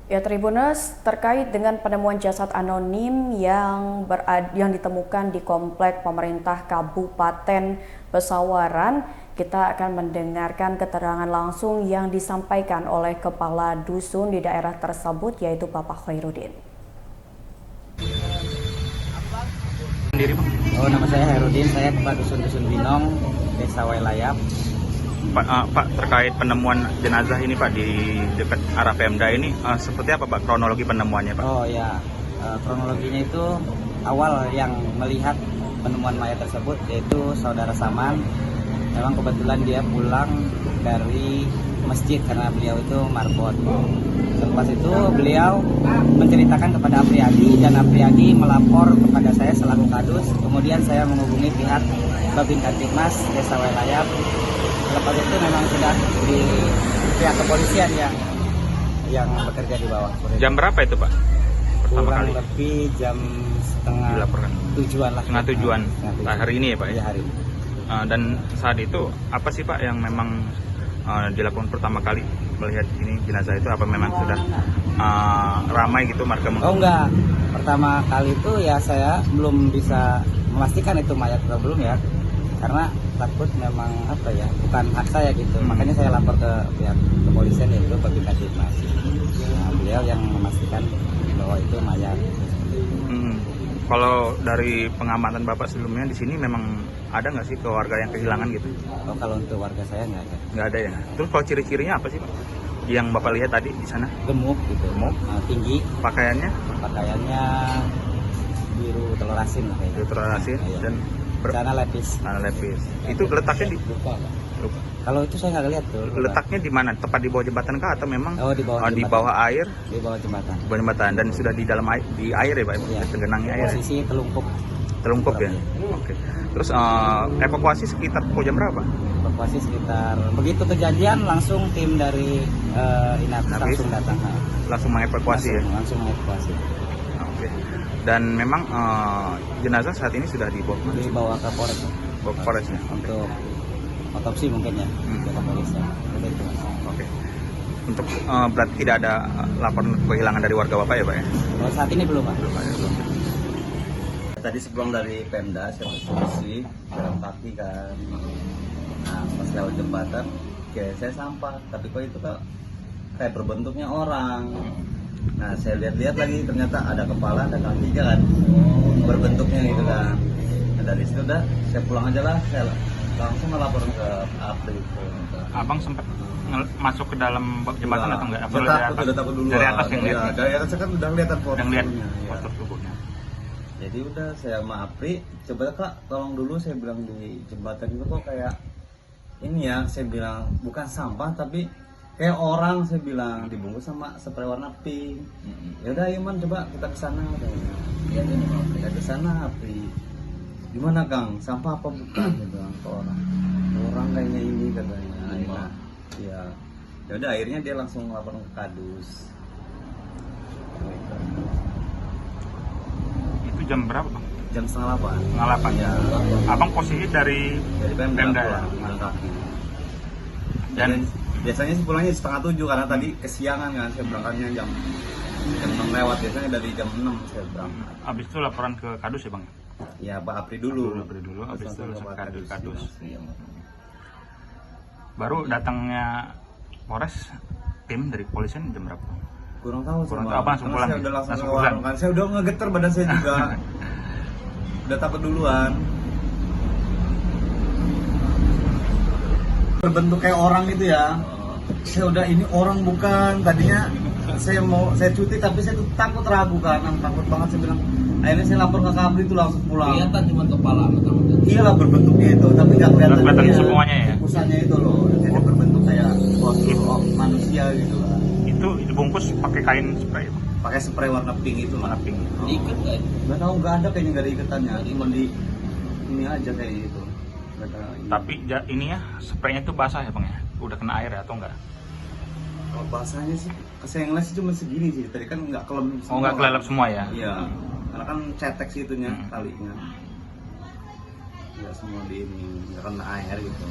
Ya, Tribuners, terkait dengan penemuan jasad anonim yang ditemukan di komplek pemerintah Kabupaten Pesawaran, kita akan mendengarkan keterangan langsung yang disampaikan oleh Kepala Dusun di daerah tersebut, yaitu Bapak Khairuddin. Nama saya Khairuddin, saya Kepala Dusun Binong, Desa Wailayap. Pak, terkait penemuan jenazah ini Pak di dekat arah Pemda ini, seperti apa Pak kronologi penemuannya Pak? Oh ya, kronologinya itu awal yang melihat penemuan mayat tersebut yaitu saudara Saman. Memang kebetulan dia pulang dari masjid karena beliau itu marbot. Selepas itu beliau menceritakan kepada Apriyadi dan Apriyadi melapor kepada saya selaku kadus. Kemudian saya menghubungi pihak Babin Kamtibmas Desa Wailayap. Lepas itu memang sudah di pihak kepolisian yang bekerja di bawah. Jam berapa itu Pak? Pertama Kurang kali lebih jam dilaporkan. tujuan lah. Setengah tujuan. Hari ini ya Pak? Ya, hari ini. Dan saat itu apa sih Pak yang memang dilakukan pertama kali melihat ini jenazah itu? Apa memang sudah ramai gitu marga? Oh enggak, pertama kali itu ya saya belum bisa memastikan itu mayat atau belum ya, karena takut memang bukan hak saya gitu. Makanya saya lapor ke pihak kepolisian yaitu Babin Kamtibmas. Nah, beliau yang memastikan bahwa itu mayat. Kalau dari pengamatan Bapak sebelumnya di sini memang ada nggak sih keluarga yang kehilangan gitu? Oh, kalau untuk warga saya nggak ada. Nggak ada ya. Terus kalau ciri-cirinya apa sih Pak? Yang Bapak lihat tadi di sana? Gemuk gitu. Gemuk. Tinggi. Pakaiannya Biru telur asin lah kayaknya. Biru telur asin dan celana lepis. Itu letaknya di lupa. Kalau itu saya nggak lihat tuh. Letaknya di mana? Tepat di bawah jembatan kah atau memang di bawah di bawah air? Di bawah jembatan. Di bawah jembatan dan sudah di dalam air, di air ya Pak? Ya. Tergenangi air. Posisi Telungkup ya. Oke. Terus evakuasi sekitar pukul jam berapa? Evakuasi sekitar begitu kejadian langsung tim dari Inafis langsung datang. Langsung mengevakuasi langsung mengevakuasi. Oke. Dan memang jenazah saat ini sudah dibawa ke Polres. Polres ya. Untuk otopsi mungkin ya. Kepolisian. Oke. Untuk berarti tidak ada laporan kehilangan dari warga Bapak ya Pak ya? Kalau saat ini belum Pak. Belum. Tadi sepulang dari Pemda, saya bersih jalan kaki kan. Nah, pas lewat jembatan, saya sampah. Tapi kok itu kayak berbentuknya orang. Nah, saya lihat-lihat lagi, ternyata ada kepala, ada kakinya kan. Berbentuknya gitu kan. Nah, dari situ udah, saya pulang aja lah. Saya langsung melaporkan ke Apri. Abang sempat masuk ke dalam jembatan atau enggak? Udah takut dulu. Dari atas yang lihat? Dari atas kan udah kelihatan yang lihat postur tubuhnya. Jadi udah saya sama Apri, coba Kak tolong dulu, saya bilang di jembatan itu kok kayak ini ya, saya bilang bukan sampah tapi kayak orang, saya bilang dibungkus sama spray warna pink. Ya udah ayo Man, coba kita ke sana. Ya kita ke sana Apri. Gimana Kang? Sampah apa bukan? Dia bilang ke orang. Orang kayaknya ini katanya. Nah, ya. Ya udah akhirnya dia langsung lapor ke Kadus. Jam berapa Bang? Jam 7:30. 7:30 ya. Abang posisi dari Pemda ya? Dan biasanya sih pulangnya 6:30 karena tadi kesiangan kan, saya berangkatnya jam 6 lewat, biasanya dari jam 6 saya berangkat. Habis itu laporan ke Kadus ya Bang? Ya Pak Apri dulu. Habis itu langsung ke Kadus. Iya. Baru datangnya Polres, tim dari kepolisian jam berapa? Kurang tahu Abang langsung pulang. Saya udah langsung ke pulang. warung kan. Saya udah ngegeter badan saya juga. Udah takut duluan. Berbentuk kayak orang gitu ya. Saya udah ini orang bukan. Tadinya saya cuti tapi saya tuh takut ragu kan. Takut banget, saya bilang. Akhirnya saya lapor ke Kabri itu langsung pulang. Kelihatan cuma kepala Iyalah berbentuknya itu, tapi nggak kelihatan semuanya ya. Pusatnya itu loh. Jadi berbentuk kayak manusia gitu lah. Itu dibungkus pakai kain spray. Pakai spray warna pink itu, warna pink. Diikat kan? Nggak tahu, nggak ada kayaknya, nggak ada ikatannya. Cuma di ini aja kayak gitu. Tapi ini ya spraynya itu basah ya Bang ya? Udah kena air ya atau enggak? Kalau bahasanya sih, saya ngeliat sih cuma segini sih. Tadi kan nggak kelem semua. Oh, nggak kelelep semua ya? Iya. Karena kan cetek sih itunya kalinya. Ya semua di ini, nggak kena air gitu.